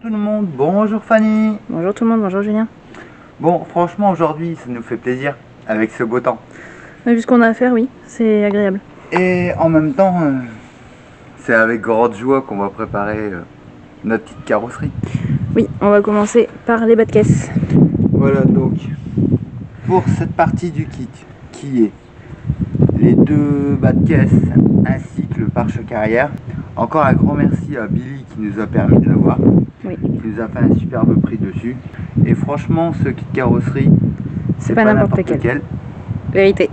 tout le monde, bonjour Fanny. Bonjour tout le monde, bonjour Julien. Bon, franchement aujourd'hui ça nous fait plaisir avec ce beau temps. Mais vu ce qu'on a à faire, oui, c'est agréable. Et en même temps, c'est avec grande joie qu'on va préparer notre petite carrosserie. Oui, on va commencer par les bas de caisse. Voilà donc, pour cette partie du kit qui est les deux bas de caisse ainsi que le pare-choc arrière. Encore un grand merci à Billy qui nous a permis de l'avoir. Oui. Qui nous a fait un superbe prix dessus. Et franchement, ce kit carrosserie, c'est pas n'importe lequel. Vérité.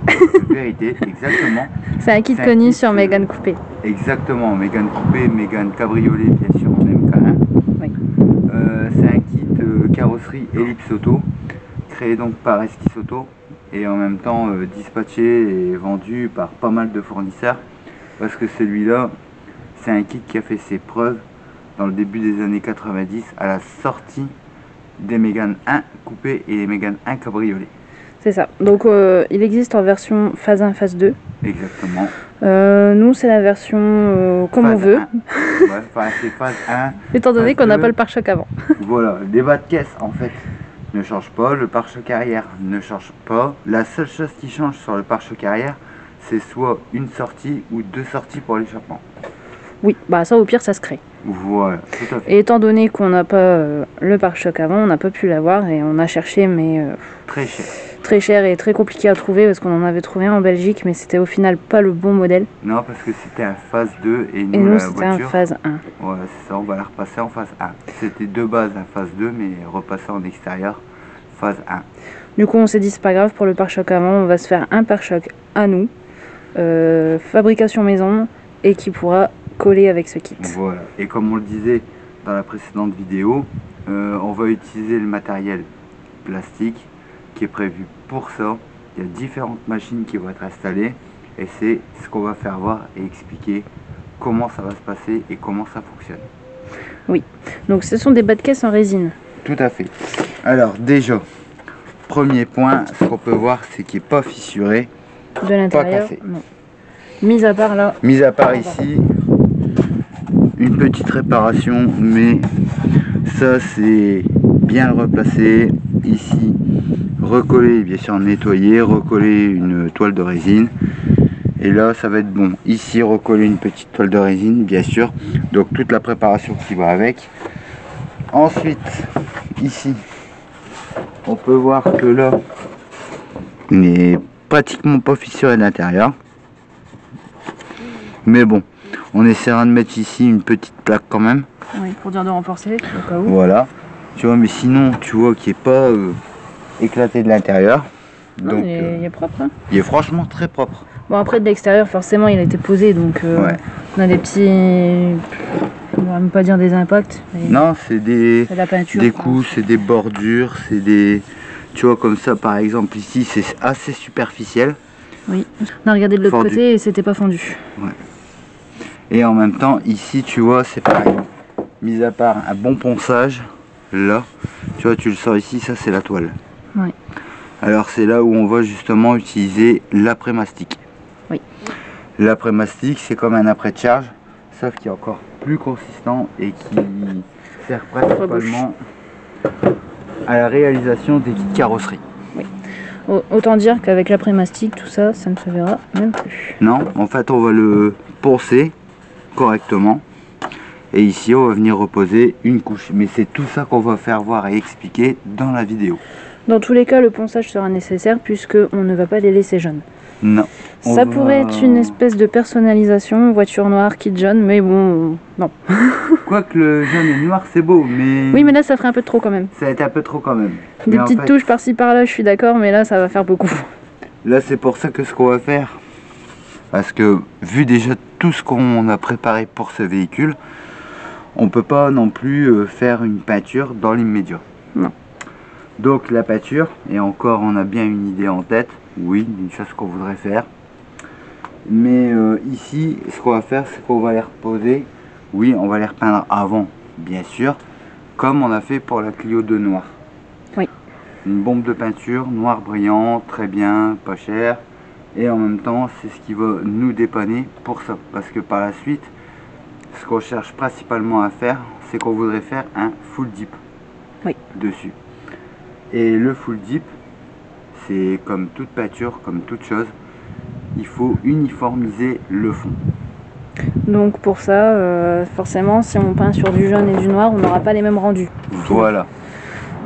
Vérité, exactement. C'est un kit connu sur Mégane Coupé. Exactement, Mégane Coupé, Mégane Cabriolet, bien sûr, en MK1. Oui. C'est un kit carrosserie Ellipse Auto, créé donc par Esquisse Auto et en même temps dispatché et vendu par pas mal de fournisseurs. Parce que celui-là, c'est un kit qui a fait ses preuves dans le début des années 90 à la sortie des Mégane 1 Coupé et les Mégane 1 Cabriolet. C'est ça. Donc il existe en version phase 1, phase 2. Exactement. Nous, c'est la version comme phase on veut. Ouais, c'est phase 1. Étant donné qu'on n'a pas le pare-choc avant. Voilà, les bas de caisse en fait ne changent pas, le pare-choc arrière ne change pas. La seule chose qui change sur le pare-choc arrière, c'est soit une sortie ou deux sorties pour l'échappement. Oui, bah ça au pire ça se crée. Voilà, tout à fait. Et étant donné qu'on n'a pas le pare-choc avant, on n'a pas pu l'avoir et on a cherché mais très cher. Très cher et très compliqué à trouver parce qu'on en avait trouvé un en Belgique mais c'était au final pas le bon modèle. Non, parce que c'était un phase 2 et nous la c'était voiture, un phase 1. Voilà, c'est ça, on va la repasser en phase 1. C'était de base un phase 2 mais repassé en extérieur phase 1. Du coup on s'est dit c'est pas grave, pour le pare-choc avant on va se faire un pare-choc à nous, fabrication maison et qui pourra coller avec ce kit. Voilà, et comme on le disait dans la précédente vidéo, on va utiliser le matériel plastique qui est prévu pour ça. Il y a différentes machines qui vont être installées et c'est ce qu'on va faire voir et expliquer comment ça va se passer et comment ça fonctionne. Oui, donc ce sont des bas de caisse en résine. Tout à fait. Alors déjà, premier point, ce qu'on peut voir c'est qu'il n'est pas fissuré, de l'intérieur, non. Mis à part là. Mis à part ici, une petite réparation, mais ça c'est bien le replacer. Ici, recoller, bien sûr nettoyer, recoller une toile de résine. Et là ça va être bon. Ici recoller une petite toile de résine, bien sûr. Donc toute la préparation qui va avec. Ensuite, ici, on peut voir que là, il n'est pratiquement pas fissuré à l'intérieur. Mais bon, on essaiera de mettre ici une petite plaque quand même. Oui, pour dire de renforcer au cas où. Voilà. Tu vois, mais sinon, tu vois qu'il n'est pas éclaté de l'intérieur. Donc il est propre. Hein. Il est franchement très propre. Bon, après de l'extérieur, forcément, il a été posé, donc ouais. On a des petits, je ne vais même pas dire des impacts. Non, c'est des, la peinture, des coups, c'est des bordures, c'est des, tu vois, comme ça, par exemple ici, c'est assez superficiel. Oui. On a regardé de l'autre côté et c'était pas fondu. Ouais. Et en même temps, ici, tu vois, c'est pareil. Mis à part un bon ponçage, là, tu vois, tu le sors ici, ça c'est la toile. Oui. Alors c'est là où on va justement utiliser l'après-mastic. Oui. L'après-mastic, c'est comme un après de charge, sauf qu'il est encore plus consistant et qui sert principalement à la réalisation des kits carrosserie. Oui. Autant dire qu'avec l'après-mastic, tout ça, ça ne se verra même plus. Non, en fait, on va le poncer correctement. Et ici, on va venir reposer une couche. Mais c'est tout ça qu'on va faire voir et expliquer dans la vidéo. Dans tous les cas, le ponçage sera nécessaire puisqu'on ne va pas les laisser jaunes. Non. Ça pourrait être une espèce de personnalisation, voiture noire, kit jaune, mais bon, non. Quoique le jaune et noir, c'est beau, mais... Oui, mais là, ça ferait un peu trop quand même. Ça va être un peu trop quand même. Des petites touches par-ci par-là, je suis d'accord, mais là, ça va faire beaucoup. Là, c'est pour ça que ce qu'on va faire, parce que vu déjà tout ce qu'on a préparé pour ce véhicule, on peut pas non plus faire une peinture dans l'immédiat. Non. Donc la peinture, et encore on a bien une idée en tête, oui, d'une chose qu'on voudrait faire. Mais ici, ce qu'on va faire, c'est qu'on va les reposer. Oui, on va les repeindre avant, bien sûr, comme on a fait pour la Clio 2 noire. Oui. Une bombe de peinture, noir brillant, très bien, pas cher. Et en même temps, c'est ce qui va nous dépanner pour ça. Parce que par la suite, ce qu'on cherche principalement à faire, c'est qu'on voudrait faire un full dip Oui. dessus. Et le full dip, c'est comme toute peinture, comme toute chose, il faut uniformiser le fond. Donc pour ça, forcément, si on peint sur du jaune et du noir, on n'aura pas les mêmes rendus. Voilà.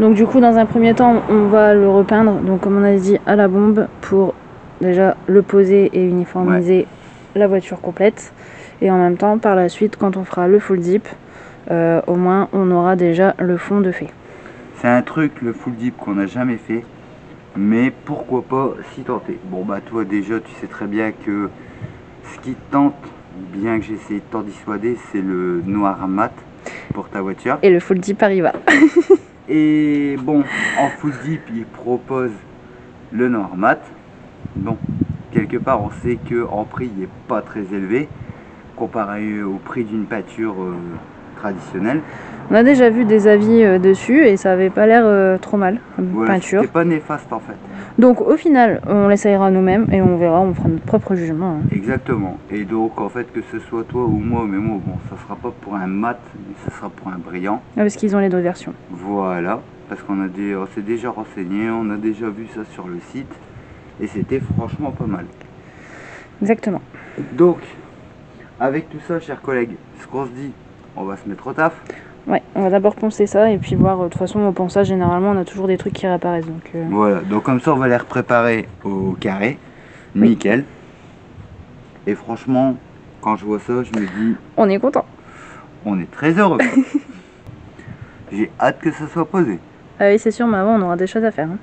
Donc du coup, dans un premier temps, on va le repeindre, donc comme on a dit, à la bombe, pour déjà le poser et uniformiser la voiture complète. Et en même temps, par la suite, quand on fera le full dip, au moins on aura déjà le fond de fait. C'est un truc, le full dip, qu'on n'a jamais fait, mais pourquoi pas s'y tenter. Bon bah toi déjà, tu sais très bien que ce qui te tente, bien que j'essaie de t'en dissuader, c'est le noir mat pour ta voiture. Et le full dip arriva. Et bon, en full dip, il propose le noir mat. Bon, quelque part, on sait qu'en prix, il n'est pas très élevé comparé au prix d'une peinture traditionnelle. On a déjà vu des avis dessus et ça avait pas l'air trop mal comme Voilà, peinture. c'était pas néfaste en fait. Donc au final, on l'essayera nous-mêmes et on verra, on fera notre propre jugement. Hein. Exactement. Et donc en fait, que ce soit toi ou moi, mais moi, bon, ça sera pas pour un mat, mais ça sera pour un brillant. Ah, parce qu'ils ont les deux versions. Voilà, parce qu'on s'est déjà renseigné, on a déjà vu ça sur le site et c'était franchement pas mal. Exactement. Donc, avec tout ça, chers collègues, ce qu'on se dit, on va se mettre au taf. Ouais, on va d'abord poncer ça et puis voir, de toute façon au ponçage généralement on a toujours des trucs qui réapparaissent donc... Voilà, donc comme ça on va les préparer au carré, Oui. nickel. Et franchement, quand je vois ça, je me dis, On est content. on est très heureux. J'ai hâte que ça soit posé. Ah oui c'est sûr, mais avant on aura des choses à faire. Hein.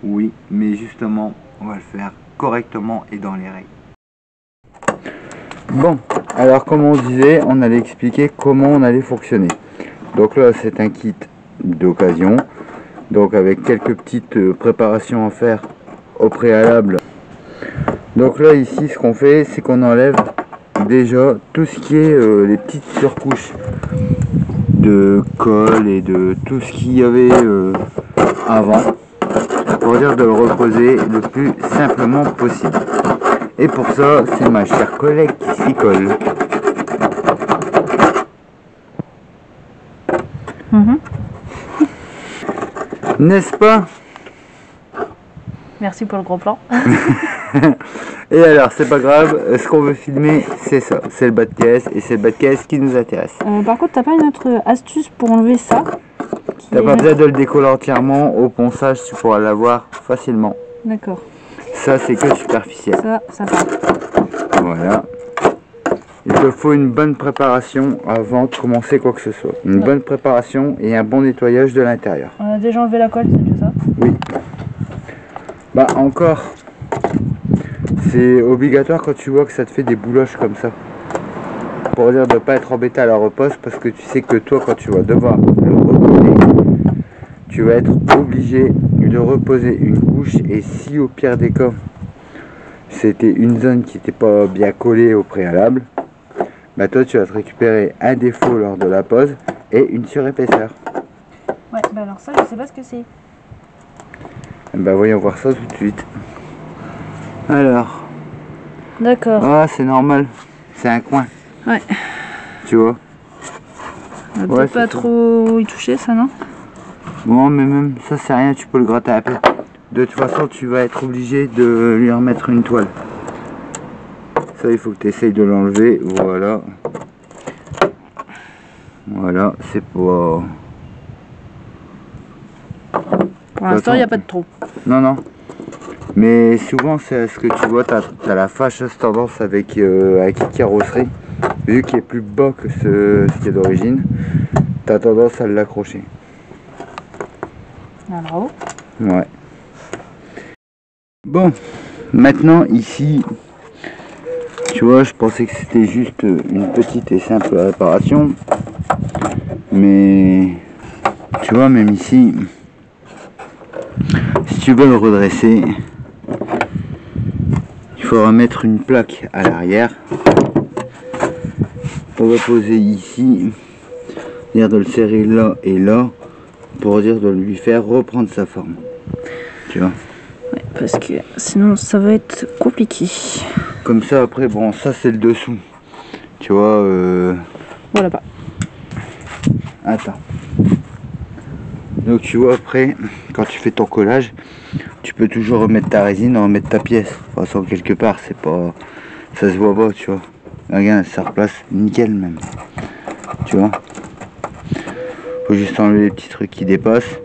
Oui, mais justement, on va le faire correctement et dans les règles. Bon, alors comme on disait, on allait expliquer comment on allait fonctionner. Donc là, c'est un kit d'occasion, donc avec quelques petites préparations à faire au préalable. Donc là, ici, ce qu'on fait, c'est qu'on enlève déjà tout ce qui est les petites surcouches de colle et de tout ce qu'il y avait avant, pour dire de le reposer le plus simplement possible. Et pour ça, c'est ma chère collègue qui s'y colle. N'est-ce pas? Merci pour le gros plan. Et alors, c'est pas grave, ce qu'on veut filmer, c'est ça. C'est le bas de caisse, et c'est le bas de caisse qui nous intéresse. Par contre, t'as pas une autre astuce pour enlever ça? T'as pas besoin de le décoller entièrement, au ponçage, tu pourras l'avoir facilement. D'accord. Ça, c'est que superficiel. Ça part. Voilà. Il te faut une bonne préparation avant de commencer quoi que ce soit. Une bonne préparation et un bon nettoyage de l'intérieur. On a déjà enlevé la colle, c'est déjà ça? Oui. Bah encore, c'est obligatoire quand tu vois que ça te fait des bouloches comme ça. Pour dire de ne pas être embêté à la repose, parce que tu sais que toi, quand tu vas devoir le recoller, tu vas être obligé de reposer une couche. Et si au pire des cas, c'était une zone qui n'était pas bien collée au préalable, bah toi tu vas te récupérer un défaut lors de la pose et une surépaisseur. Ouais, bah alors ça je sais pas ce que c'est. Bah voyons voir ça tout de suite. Alors. D'accord. Ah c'est normal, c'est un coin. Ouais. Tu vois. On va peut-être pas trop y toucher ça, non? Bon mais même ça c'est rien, tu peux le gratter un peu. De toute façon tu vas être obligé de lui remettre une toile. Ça il faut que tu essayes de l'enlever, voilà. Voilà, c'est pas... Pour l'instant il n'y a pas de trou. Non, non. Mais souvent c'est ce que tu vois, tu as la fâcheuse tendance avec une carrosserie. Vu qu'il est plus bas que ce qui est d'origine, tu as tendance à l'accrocher. Ah, bravo. Ouais. Bon, maintenant ici, tu vois, je pensais que c'était juste une petite et simple réparation. Mais, tu vois, même ici, si tu veux le redresser, il faudra mettre une plaque à l'arrière. On va poser ici, dire de le serrer là et là, pour dire de lui faire reprendre sa forme. Tu vois. Ouais, parce que sinon ça va être compliqué. Comme ça après, bon ça c'est le dessous. Tu vois. Voilà pas. Attends. Donc tu vois, après, quand tu fais ton collage, tu peux toujours remettre ta résine, remettre ta pièce. De toute façon, quelque part, c'est pas... ça se voit pas, tu vois. Regarde, ça replace nickel même. Tu vois. Faut juste enlever les petits trucs qui dépassent.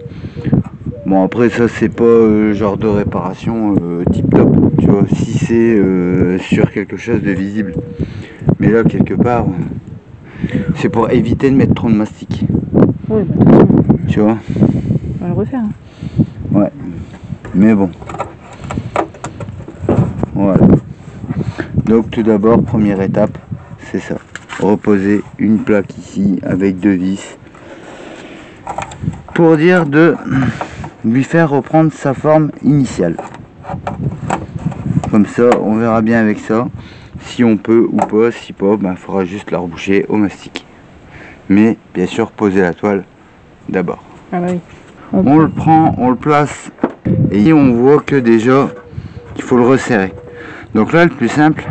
Bon, après, ça, c'est pas genre de réparation tip top, tu vois, si c'est sur quelque chose de visible. Mais là, quelque part, c'est pour éviter de mettre trop de mastic. Oui, bah, de toute façon, tu vois. on va le refaire. Hein. Ouais. Mais bon. Voilà. Donc, tout d'abord, première étape, c'est ça. Reposer une plaque ici avec 2 vis. Pour dire de lui faire reprendre sa forme initiale. Comme ça, on verra bien avec ça. Si on peut ou pas, si pas, ben, faudra juste la reboucher au mastic. Mais bien sûr, poser la toile d'abord. Ah bah oui. On le prend, on le place et on voit que déjà il faut le resserrer. Donc là, le plus simple,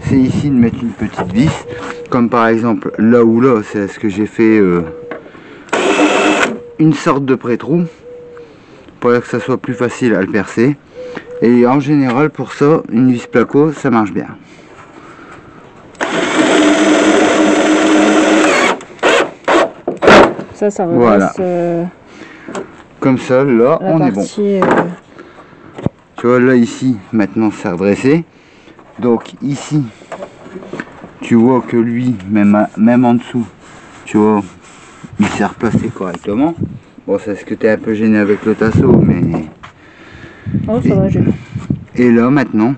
c'est ici de mettre une petite vis, comme par exemple là ou là, c'est ce que j'ai fait une sorte de pré-trou pour que ça soit plus facile à le percer. Et en général, pour ça, une vis placo, ça marche bien. Ça redresse voilà. Comme ça, là, on est bon. Tu vois, là, ici, maintenant, c'est redressé. Donc, ici, tu vois que lui, même en dessous, tu vois, il s'est replacé correctement. Bon, c'est ce que tu es un peu gêné avec le tasseau, mais... Oh, ça va, j'ai... Et là, maintenant,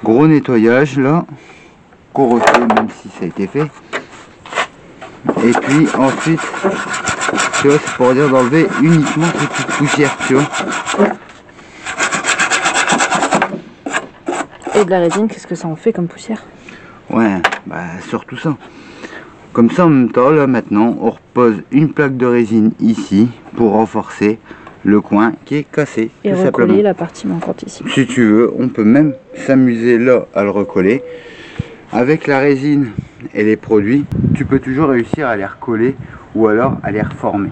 gros nettoyage, là, qu'on refait, même si ça a été fait. Et puis, ensuite, tu vois, c'est pour dire d'enlever uniquement cette petite poussière, tu vois. Et de la résine, qu'est-ce que ça en fait comme poussière? Ouais, bah surtout ça. Comme ça, en même temps, là maintenant, on repose une plaque de résine ici pour renforcer le coin qui est cassé. Et recoller la partie manquante ici. Si tu veux, on peut même s'amuser là à le recoller. Avec la résine et les produits, tu peux toujours réussir à les recoller ou alors à les reformer.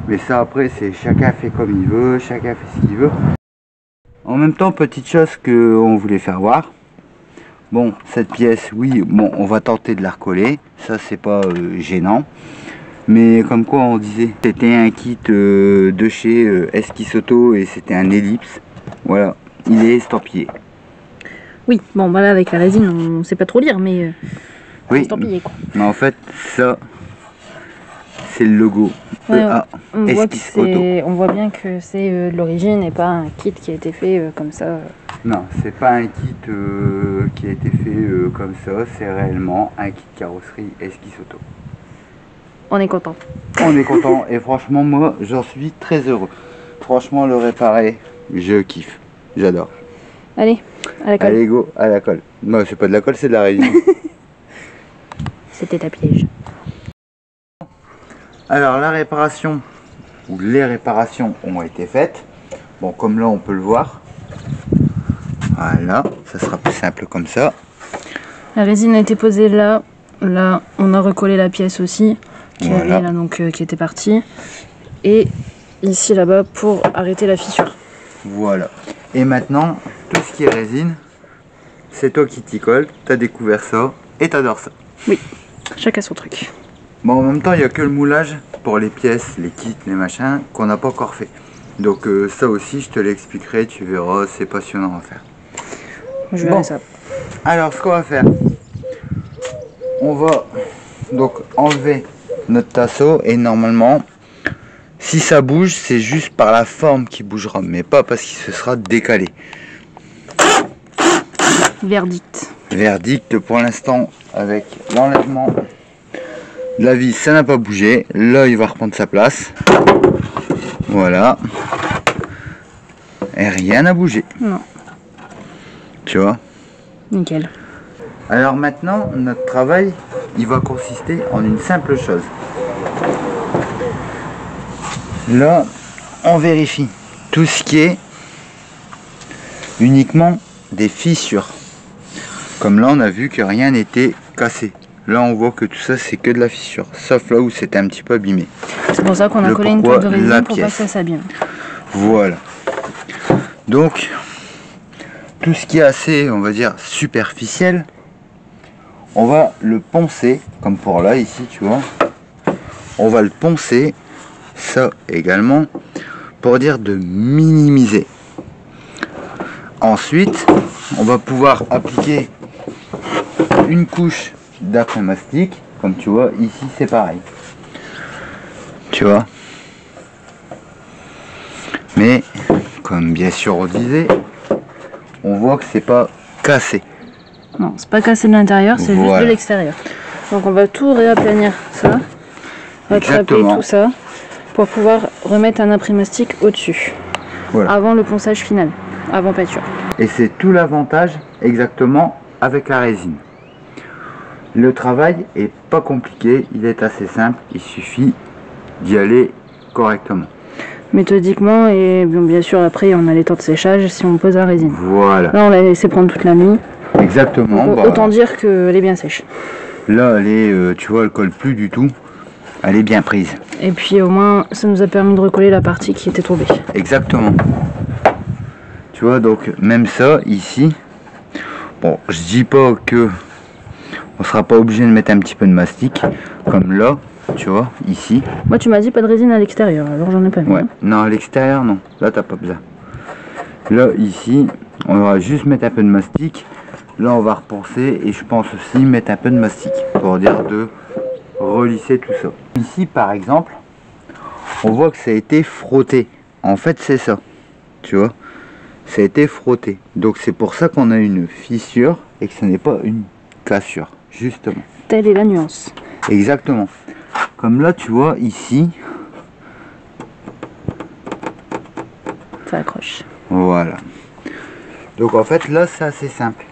Mais ça, après, c'est chacun fait comme il veut, chacun fait ce qu'il veut. En même temps, petite chose qu'on voulait faire voir. Bon, cette pièce, oui, bon, on va tenter de la recoller. Ça, c'est pas gênant. Mais comme quoi, on disait, c'était un kit de chez Esquisse Auto et c'était un ellipse. Voilà, il est estampillé. Oui, bon, voilà, avec la résine, on sait pas trop lire, mais oui, estampillé, quoi. Mais en fait, ça, c'est le logo. Ouais, Esquisse Auto. On voit bien que c'est de l'origine et pas un kit qui a été fait comme ça. Non, c'est pas un kit qui a été fait comme ça, c'est réellement un kit carrosserie Esquisse Auto. On est content. On est content et franchement, moi, j'en suis très heureux. Franchement, le réparer, je kiffe. J'adore. Allez, à la colle. Allez, go, à la colle. Non, c'est pas de la colle, c'est de la résine. C'était un piège. Alors, la réparation, ou les réparations ont été faites. Bon, comme là, on peut le voir. Voilà, ça sera plus simple comme ça. La résine a été posée là. Là, on a recollé la pièce aussi, qui avait là, donc, qui était partie. Et ici, là-bas, pour arrêter la fissure. Voilà. Et maintenant, tout ce qui est résine, c'est toi qui t'y colle. T'as découvert ça et t'adores ça. Oui, chacun son truc. Bon, en même temps, il n'y a que le moulage pour les pièces, les kits, les machins, qu'on n'a pas encore fait. Donc ça aussi, je te l'expliquerai, tu verras, c'est passionnant à faire. Je verrai ça. Alors, ce qu'on va faire, on va donc enlever notre tasseau et normalement, si ça bouge, c'est juste par la forme qui bougera, mais pas parce qu'il se sera décalé. Verdict. Verdict pour l'instant, avec l'enlèvement de la vis, ça n'a pas bougé. Là, il va reprendre sa place. Voilà. Et rien n'a bougé. Non. Tu vois? Nickel. Alors maintenant, notre travail, il va consister en une simple chose. Là, on vérifie tout ce qui est uniquement des fissures. Comme là, on a vu que rien n'était cassé. là on voit que tout ça c'est que de la fissure, sauf là où c'était un petit peu abîmé. C'est pour ça qu'on a collé une toile de résine pour pas que ça s'abîme. Voilà. Donc, tout ce qui est assez, on va dire, superficiel, on va le poncer, comme pour là, ici, tu vois. On va le poncer, ça également, pour dire de minimiser. Ensuite, on va pouvoir appliquer une couche d'après-mastic, comme tu vois, ici c'est pareil. Tu vois. Mais, comme bien sûr on disait, on voit que c'est pas cassé. Non, c'est pas cassé de l'intérieur, c'est juste de l'extérieur. Donc on va tout réaplanir ça, rattraper tout ça, pour pouvoir remettre un après-mastic au-dessus, avant le ponçage final, avant peinture. Et c'est tout l'avantage exactement avec la résine. Le travail est pas compliqué, il est assez simple, il suffit d'y aller correctement. Méthodiquement, et bien sûr après on a les temps de séchage si on pose la résine. Voilà. Là on l'a laissé prendre toute la nuit. Exactement. Donc, autant dire qu'elle est bien sèche. Là elle est, tu vois, elle colle plus du tout. Elle est bien prise. Et puis au moins ça nous a permis de recoller la partie qui était tombée. Exactement. Tu vois, donc même ça ici, bon, je dis pas que on sera pas obligé de mettre un petit peu de mastic, comme là, tu vois, ici. Moi tu m'as dit pas de résine à l'extérieur, alors j'en ai pas mis. Ouais, non, à l'extérieur non, là t'as pas besoin. Là, ici, on va juste mettre un peu de mastic. Là on va reponcer et je pense aussi mettre un peu de mastic pour dire de relisser tout ça. Ici par exemple, on voit que ça a été frotté. En fait c'est ça, tu vois. Ça a été frotté. Donc c'est pour ça qu'on a une fissure et que ce n'est pas une cassure, justement. Telle est la nuance. Exactement. Comme là, tu vois, ici. Ça accroche. Voilà. Donc en fait, là, c'est assez simple.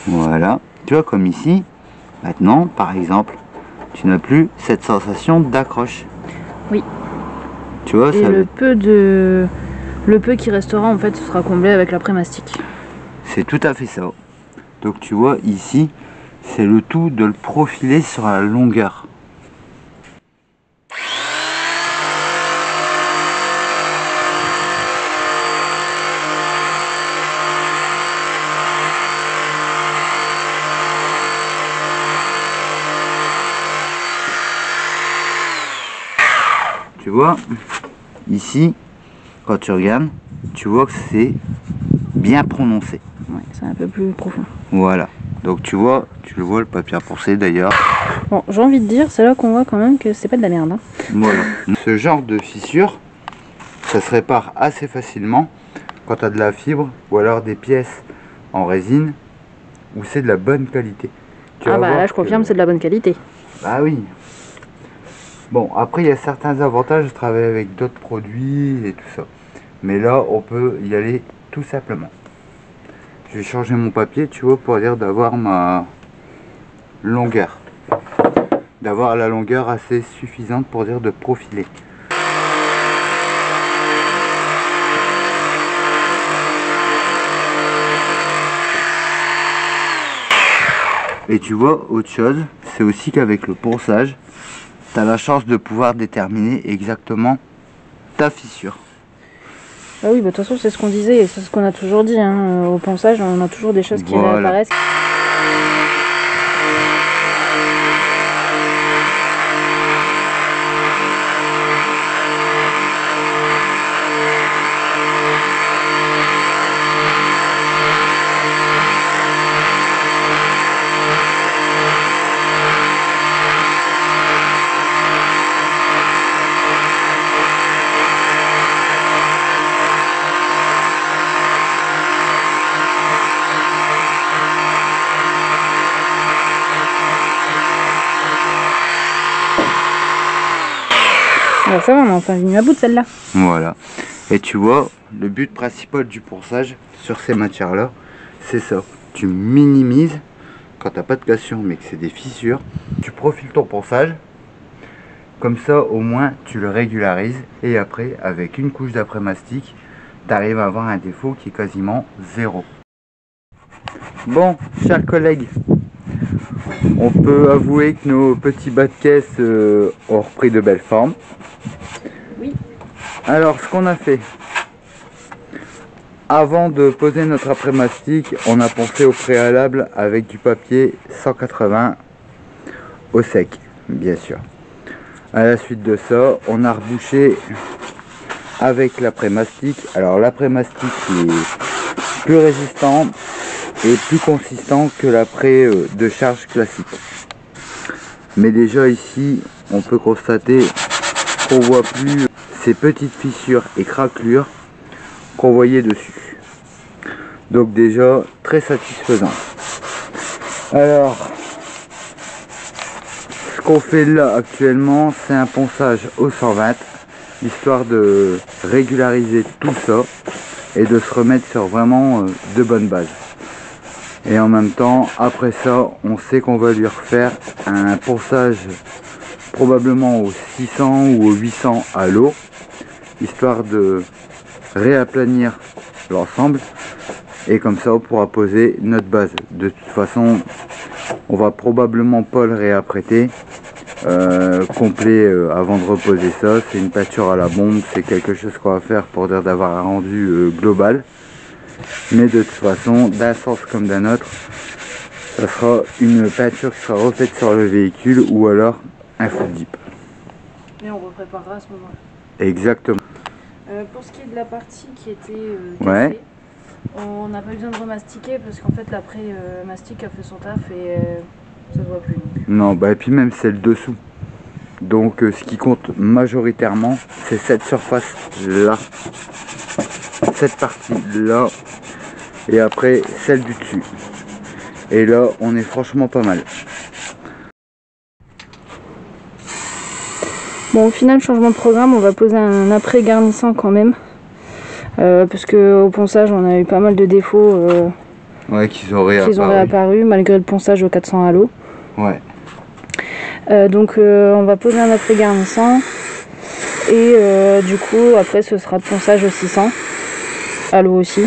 Voilà, tu vois, comme ici, maintenant, par exemple, tu n'as plus cette sensation d'accroche. Oui. Tu vois, et ça... le peu qui restera, en fait, sera comblé avec l'après-mastic. C'est tout à fait ça. Donc tu vois, ici, c'est le tout de le profiler sur la longueur. Tu vois, ici, quand tu regardes, tu vois que c'est bien prononcé. Ouais, c'est un peu plus profond. Voilà. Donc tu vois, tu le vois, le papier à poncer d'ailleurs. Bon, j'ai envie de dire, c'est là qu'on voit quand même que c'est pas de la merde. Hein. Voilà. Ce genre de fissure, ça se répare assez facilement quand tu as de la fibre ou alors des pièces en résine où c'est de la bonne qualité. Ah bah là, je confirme, c'est de la bonne qualité. Bah oui. Bon, après, il y a certains avantages de travailler avec d'autres produits et tout ça. Mais là, on peut y aller tout simplement. Je vais changer mon papier, tu vois, pour dire d'avoir ma longueur. D'avoir la longueur assez suffisante pour dire de profiler. Et tu vois, autre chose, c'est aussi qu'avec le ponçage, tu as la chance de pouvoir déterminer exactement ta fissure. Ah oui, bah, de toute façon, c'est ce qu'on disait et c'est ce qu'on a toujours dit. Hein. Au ponçage, on a toujours des choses qui réapparaissent. Bah ça va, on a enfin venu à bout de celle-là. Voilà. Et tu vois, le but principal du ponçage sur ces matières-là, c'est ça. Tu minimises, quand t'as pas de cassure mais que c'est des fissures, tu profiles ton ponçage. Comme ça, au moins, tu le régularises. Et après, avec une couche d'après-mastic, tu arrives à avoir un défaut qui est quasiment zéro. Bon, chers collègues, on peut avouer que nos petits bas de caisse ont repris de belles formes. Oui. Alors, ce qu'on a fait, avant de poser notre après-mastic, on a poncé au préalable avec du papier 180 au sec, bien sûr. À la suite de ça, on a rebouché avec l'après-mastic. Alors l'après-mastic est plus résistant et plus consistant que l'après de charge classique. Mais déjà ici, on peut constater qu'on voit plus ces petites fissures et craquelures qu'on voyait dessus. Donc déjà, très satisfaisant. Alors, ce qu'on fait là actuellement, c'est un ponçage au 120, histoire de régulariser tout ça et de se remettre sur vraiment de bonnes bases. Et en même temps, après ça, on sait qu'on va lui refaire un ponçage probablement au 600 ou au 800 à l'eau, histoire de réaplanir l'ensemble. Et comme ça, on pourra poser notre base. De toute façon, on va probablement pas le réapprêter complet avant de reposer ça. C'est une peinture à la bombe, c'est quelque chose qu'on va faire pour dire d'avoir un rendu global. Mais de toute façon, d'un sens comme d'un autre, ça sera une peinture qui sera refaite sur le véhicule ou alors un full dip. Et on repréparera à ce moment-là. Exactement. Pour ce qui est de la partie qui était cassée, Ouais. on n'a pas besoin de remastiquer parce qu'en fait l'après-mastic a fait son taf et ça se voit plus. Donc. Non, bah et puis même c'est le dessous. Donc ce qui compte majoritairement, c'est cette surface là, cette partie là, et après celle du dessus. Et là, on est franchement pas mal. Bon, au final, changement de programme, on va poser un après garnissant quand même. Parce qu'au ponçage, on a eu pas mal de défauts Ouais, qu'ils ont réapparu malgré le ponçage au 400 à l'eau. Ouais. Donc on va poser un après garnissant. Et du coup, après, ce sera de ponçage au 600 à l'eau aussi,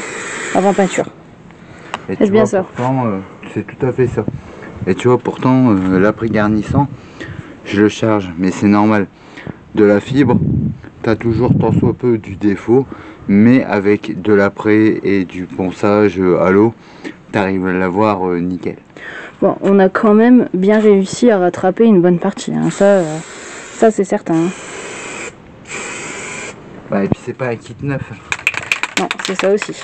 avant peinture. C'est bien ça. Pourtant, c'est tout à fait ça. Et tu vois, pourtant, l'après garnissant, je le charge, mais c'est normal. De la fibre, tu as toujours tant soit peu du défaut, mais avec de l'après et du ponçage à l'eau, tu arrives à l'avoir nickel. Bon, on a quand même bien réussi à rattraper une bonne partie, hein. Ça c'est certain. Hein. Bah, et puis c'est pas un kit neuf. Non, c'est ça aussi.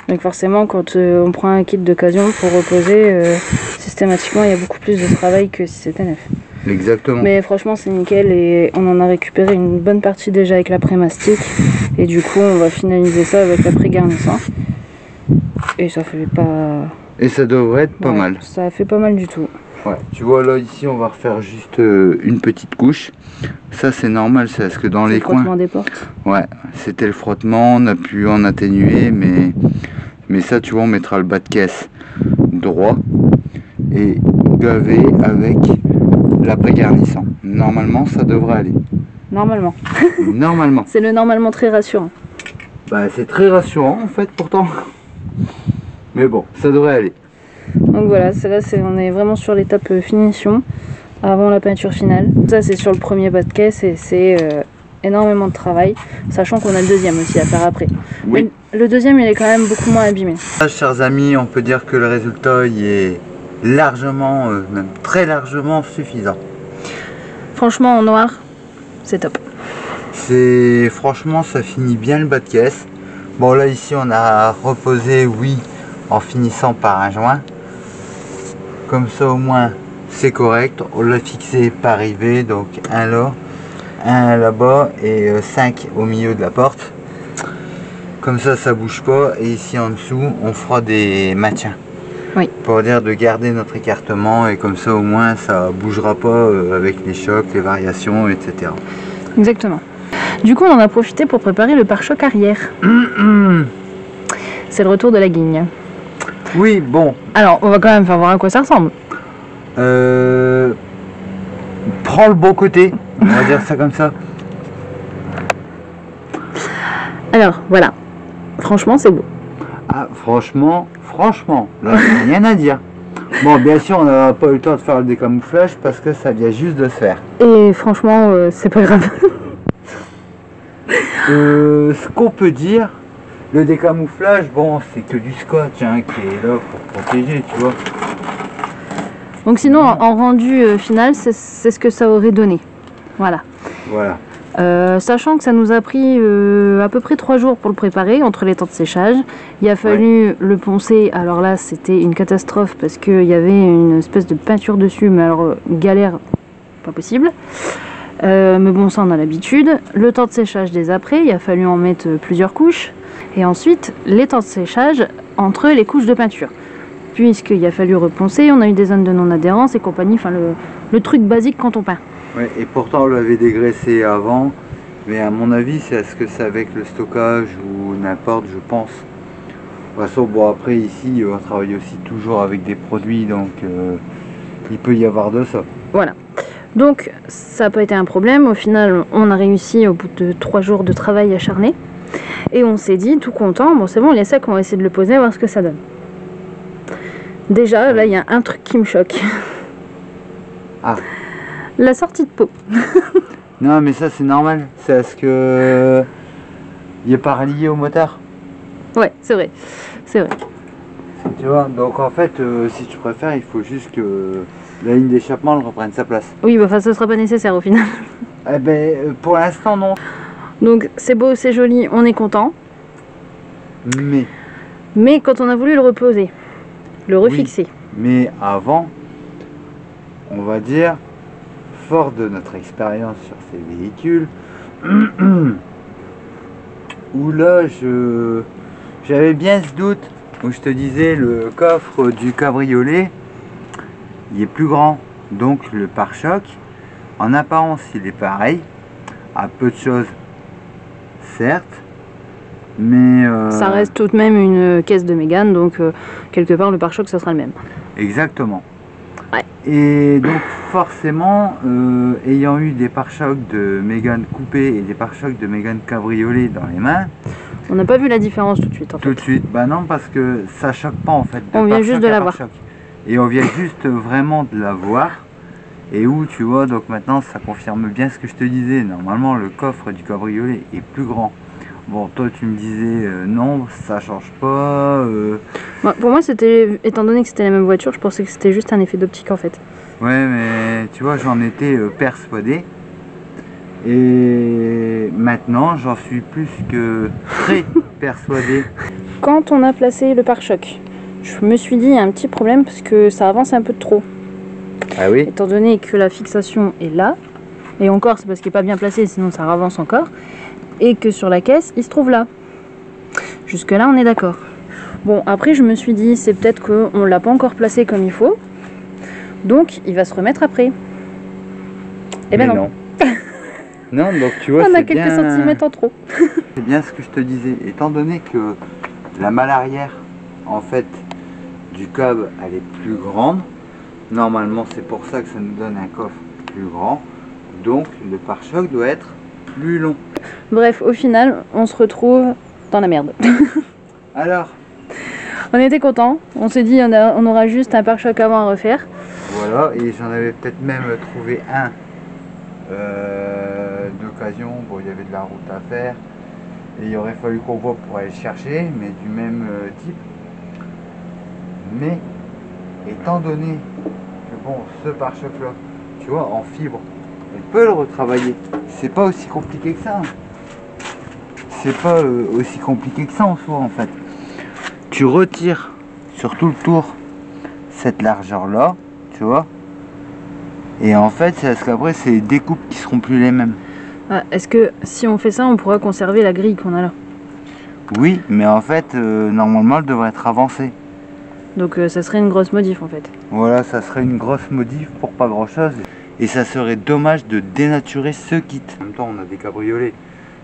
Donc forcément, quand on prend un kit d'occasion pour reposer, systématiquement, il y a beaucoup plus de travail que si c'était neuf. Exactement. Mais franchement, c'est nickel et on en a récupéré une bonne partie déjà avec l'après-mastic. Et du coup, on va finaliser ça avec l'après-garnissant. Et ça fait pas... Et ça devrait être pas mal. Ça fait pas mal du tout. Ouais, tu vois là ici on va refaire juste une petite couche. Ça c'est normal, c'est parce que dans les coins... Le frottement des portes. Ouais, c'était le frottement, on a pu en atténuer, mais ça tu vois on mettra le bas de caisse droit et gavé avec l'après-garnissant. Normalement ça devrait aller. Normalement. Normalement. C'est le normalement très rassurant. Bah c'est très rassurant en fait pourtant. Mais bon, ça devrait aller. Donc voilà, on est vraiment sur l'étape finition, avant la peinture finale. Ça c'est sur le premier bas de caisse et c'est énormément de travail, sachant qu'on a le deuxième aussi à faire après. Oui. Mais le deuxième il est quand même beaucoup moins abîmé. Là, chers amis, on peut dire que le résultat il est largement, même très largement suffisant. Franchement en noir, c'est top. Franchement ça finit bien le bas de caisse. Bon là ici on a reposé, oui, en finissant par un joint. Comme ça au moins c'est correct. On l'a fixé par rivets, donc un là, un là-bas et 5 au milieu de la porte. Comme ça bouge pas. Et ici en dessous on fera des maintiens. Oui. Pour dire de garder notre écartement et comme ça au moins ça bougera pas avec les chocs, les variations, etc. Exactement. Du coup, on en a profité pour préparer le pare-choc arrière. C'est le retour de la guigne. Oui, bon. Alors, on va quand même faire voir à quoi ça ressemble. Prends le bon côté, on va dire ça comme ça. Alors, voilà. Franchement, c'est beau. Ah, franchement, là, rien à dire. Bon, bien sûr, on n'a pas eu le temps de faire le décamouflage parce que ça vient juste de se faire. Et franchement, c'est pas grave. Ce qu'on peut dire, le décamouflage, bon, c'est que du scotch hein, qui est là pour protéger, tu vois. Donc sinon, en rendu final, c'est ce que ça aurait donné. Voilà. Voilà. Sachant que ça nous a pris à peu près 3 jours pour le préparer, entre les temps de séchage. Il a fallu le poncer. Alors là, c'était une catastrophe parce qu'il y avait une espèce de peinture dessus, mais alors galère, pas possible. Mais bon, ça on a l'habitude. Le temps de séchage des après, il a fallu en mettre plusieurs couches. Et ensuite, les temps de séchage entre les couches de peinture. Puisqu'il a fallu reponcer, on a eu des zones de non-adhérence et compagnie, enfin le truc basique quand on peint. Ouais, et pourtant on l'avait dégraissé avant, mais à mon avis, est-ce que c'est avec le stockage ou n'importe, je pense. De toute façon, bon après ici, on travaille aussi toujours avec des produits, donc il peut y avoir de ça. Voilà. Donc ça n'a pas été un problème. Au final, on a réussi au bout de 3 jours de travail acharné. Et on s'est dit, tout content, bon c'est bon, il est sec, on va essayer de le poser, voir ce que ça donne. Déjà, là, il y a un truc qui me choque. Ah. La sortie de peau. Non, mais ça, c'est normal. C'est parce que il n'est pas relié au moteur. Ouais, c'est vrai. C'est vrai. Tu vois, donc en fait, si tu préfères, il faut juste que la ligne d'échappement reprenne sa place. Oui, bah, enfin, ce ne sera pas nécessaire au final. Eh ben, pour l'instant, non. Donc, c'est beau, c'est joli, on est content. Mais quand on a voulu le reposer, le refixer. Oui, mais avant, on va dire, fort de notre expérience sur ces véhicules, où là, j'avais bien ce doute, où je te disais, le coffre du cabriolet, il est plus grand. Donc, le pare-choc, en apparence, il est pareil, à peu de choses, certes, mais ça reste tout de même une caisse de Mégane, donc quelque part le pare-choc ça sera le même. Exactement. Ouais. Et donc forcément, ayant eu des pare-chocs de Mégane coupé et des pare-chocs de Mégane cabriolet dans les mains, on n'a pas vu la différence tout de suite en fait. Tout de suite, bah non, parce que ça choque pas en fait. On vient juste de la voir. Et on vient juste vraiment de la voir. Et où tu vois, donc maintenant ça confirme bien ce que je te disais. Normalement le coffre du cabriolet est plus grand. Bon, toi tu me disais non, ça change pas. Bon, pour moi, c'était, étant donné que c'était la même voiture, je pensais que c'était juste un effet d'optique en fait. Ouais, mais tu vois, j'en étais persuadé. Et maintenant, j'en suis plus que très persuadé. Quand on a placé le pare-choc, je me suis dit, il y a un petit problème parce que ça avance un peu de trop. Ah oui? Étant donné que la fixation est là, et encore, c'est parce qu'il n'est pas bien placé, sinon ça avance encore. Et que sur la caisse, il se trouve là. Jusque là, on est d'accord. Bon, après, je me suis dit, c'est peut-être qu'on ne l'a pas encore placé comme il faut. Donc, il va se remettre après. Eh ben non. Non, donc tu vois, on a quelques centimètres en trop. C'est bien ce que je te disais. Étant donné que la malle arrière, en fait, du cab, elle est plus grande. Normalement, c'est pour ça que ça nous donne un coffre plus grand. Donc, le pare-choc doit être plus long. Bref, au final, on se retrouve dans la merde. Alors, on était contents. On s'est dit, on aura juste un pare-choc avant à refaire. Voilà, et j'en avais peut-être même trouvé un d'occasion. Bon, il y avait de la route à faire. Et il aurait fallu qu'on voit pour aller le chercher, mais du même type. Mais, étant donné que bon, ce pare-choc-là, tu vois, en fibre, on peut le retravailler. C'est pas aussi compliqué que ça. C'est pas aussi compliqué que ça en soi, en fait. Tu retires sur tout le tour cette largeur-là, tu vois. Et en fait, c'est parce qu'après, c'est les découpes qui seront plus les mêmes. Ah, est-ce que si on fait ça, on pourra conserver la grille qu'on a là? Oui, mais en fait, normalement, elle devrait être avancée. Donc ça serait une grosse modif en fait. Voilà, ça serait une grosse modif pour pas grand chose. Et ça serait dommage de dénaturer ce kit. En même temps, on a des cabriolets.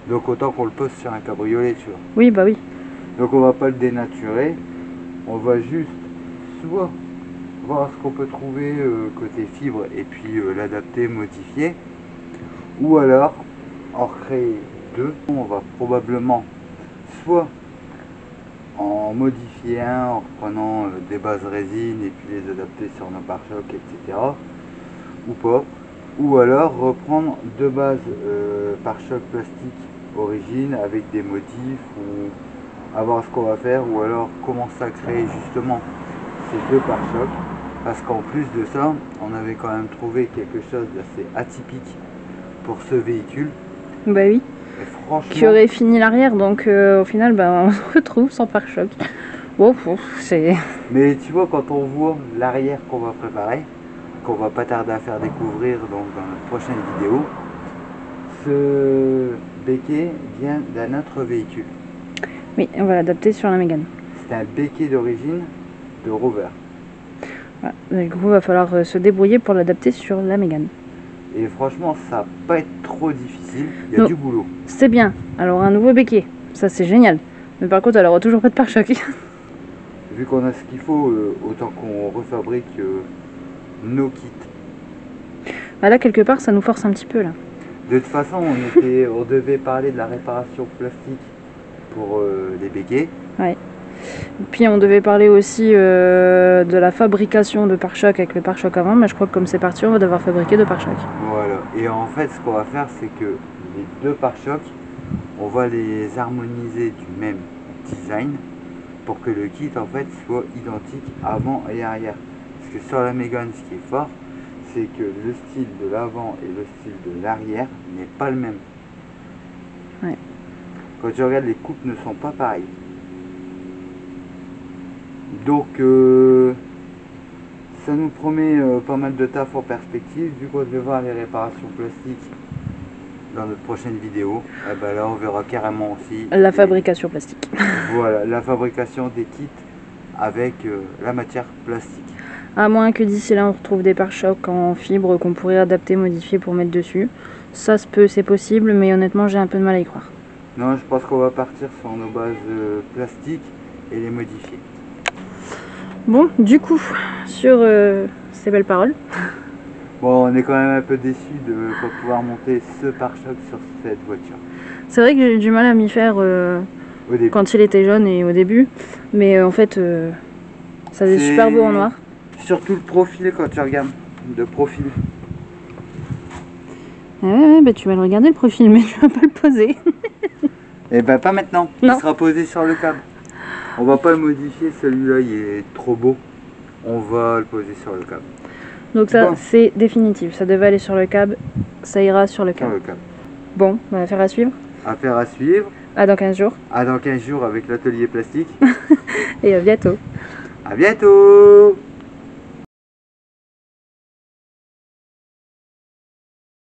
Donc autant qu'on le pose sur un cabriolet, tu vois. Oui, bah oui. Donc on va pas le dénaturer, on va juste soit voir ce qu'on peut trouver côté fibre et puis l'adapter, modifier, ou alors en recréer deux. On va probablement soit en modifier un en reprenant des bases résine et puis les adapter sur nos pare-chocs, etc. ou pas, ou alors reprendre deux bases pare-chocs plastique origine avec des motifs ou à voir ce qu'on va faire, ou alors commencer à créer justement ces deux pare-chocs, parce qu'en plus de ça on avait quand même trouvé quelque chose d'assez atypique pour ce véhicule. Bah oui. Et franchement, Qui aurait fini l'arrière, donc au final bah, on se retrouve sans pare-choc. Bon, c'est... mais tu vois, quand on voit l'arrière qu'on va préparer, qu'on va pas tarder à faire découvrir donc dans notre prochaine vidéo, ce béquet vient d'un autre véhicule. Oui, on va l'adapter sur la Mégane. C'est un béquet d'origine de Rover. Voilà. Du coup, il va falloir se débrouiller pour l'adapter sur la Mégane. Et franchement, ça va pas être trop difficile, il y a Non. du boulot. C'est bien, alors un nouveau béquet, ça c'est génial. Mais par contre, elle aura toujours pas de pare-choc. Vu qu'on a ce qu'il faut, autant qu'on refabrique nos kits. Bah là, quelque part, ça nous force un petit peu là. De toute façon, on devait parler de la réparation plastique pour les béquets. Ouais. Puis on devait parler aussi de la fabrication de pare-choc avec le pare-choc avant, mais je crois que comme c'est parti, on va devoir fabriquer deux pare-chocs. Voilà. Et en fait, ce qu'on va faire, c'est que les deux pare-chocs, on va les harmoniser du même design pour que le kit en fait soit identique avant et arrière. Parce que sur la Mégane, ce qui est fort, c'est que le style de l'avant et le style de l'arrière n'est pas le même. Ouais. Quand tu regardes, les coupes ne sont pas pareilles. Donc ça nous promet pas mal de taf en perspective, vu qu'on devait voir les réparations plastiques dans notre prochaine vidéo. Et ben là on verra carrément aussi La fabrication plastique. Voilà, la fabrication des kits avec la matière plastique. À moins que d'ici là on retrouve des pare-chocs en fibre qu'on pourrait adapter, modifier pour mettre dessus. Ça se peut, c'est possible, mais honnêtement j'ai un peu de mal à y croire. Non, je pense qu'on va partir sur nos bases plastiques et les modifier. Bon, du coup, sur ces belles paroles, Bon, on est quand même un peu déçus de ne pas pouvoir monter ce pare-choc sur cette voiture. c'est vrai que j'ai eu du mal à m'y faire Au début. quand il était jeune et au début, mais en fait, ça faisait C'est super beau en noir. Surtout le profil quand tu regardes, de profil. Ouais, bah tu vas le regarder le profil, mais tu vas pas le poser. Et ben pas maintenant, Non. il sera posé sur le câble. On va pas le modifier, celui-là il est trop beau. On va le poser sur le câble. Donc ça, Bon. c'est définitif. Ça devait aller sur le câble, ça ira sur le Sur câble. le câble. Bon, on va faire à suivre. Affaire à suivre. À dans 15 jours. À dans 15 jours avec l'atelier plastique. Et à bientôt. À bientôt!